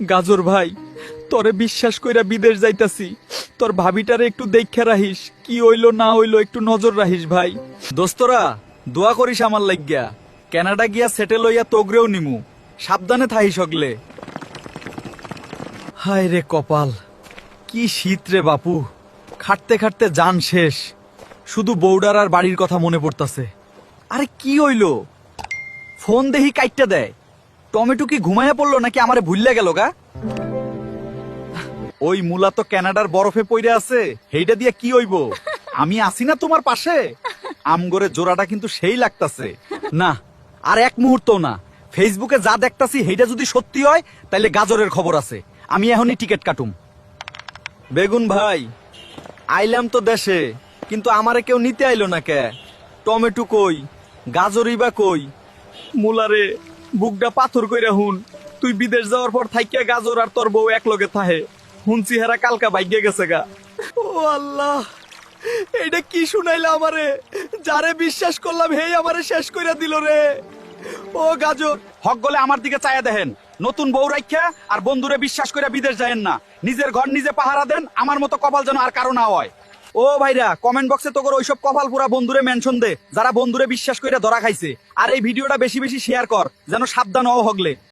গাজর ভাই, তোরে বিশ্বাস কইরা বিদেশ যাইতাছি, তোর ভাবিটারে একটু দেখে রাখিস, কি হইলো না হইলো একটু নজর রাখিস ভাই। দোস্তরা দোয়া করিস আমার লাগিয়া, কানাডা গিয়া সেটেল হইয়া তোগরেও নিমু, সাবধানে থাহিস হগলে। হায় রে কপাল, কি শীত রে বাপু, খাটতে খাটতে জান শেষ, শুধু বৌডার আর বাড়ির কথা মনে পড়তাছে। আরে কি হইলো, ফোন দেহি কাইটটা দেয়, টমেটো কি ঘুমাইয়া পড়লো নাকি আমারে ভুললে গেল গা? ওই মুলা তো কানাডার বরফে পইরে আছে, হেইটা দিয়া কি হইব? আমি আছি না তোমার পাশে, আমগরে জোড়াটা কিন্তু সেই লাগতাছে। না আর এক মুহূর্ত না, ফেসবুকে যা দেখতাছি হেইটা যদি সত্যি হয় তাইলে গাজরের খবর আছে, আমি এখনই টিকিট কাটুম। বেগুন ভাই, আইলাম তো দেশে, কিন্তু আমারে কেউ নিতে আইলো না কে? টমেটো কই, গাজরই বা কই? মুলারে বুকটা পাথর কইরা হুন, তুই বিদেশ যাওয়ার পর থাইকা গাজর আর তোর বউ এক লগে থাহে, হুনছি হেরা কালকা ভাগ্যে গেছে গা। ও আল্লাহ, এইটা কি শুনাইলা আমারে? যারে বিশ্বাস করলাম হেই আমারে শেষ কইরা দিল রে। ও গাজর, হক গলে আমার দিকে চায়া দেখেন, নতুন বউ রাইখা আর বন্ধুরে বিশ্বাস কইরা বিদেশ যায়েন না, নিজের ঘর নিজে পাহারা দেন, আমার মতো কপাল যেন আর কারো না হয়। ও ভাইরা, কমেন্ট বক্সে তোর ওইসব কপাল পুরা বন্ধুরে মেনশন দে যারা বন্ধুরে বিশ্বাস কইরা ধরা খাইছে, আর এই ভিডিওটা বেশি বেশি শেয়ার কর যেন সাবধান হও হগলে।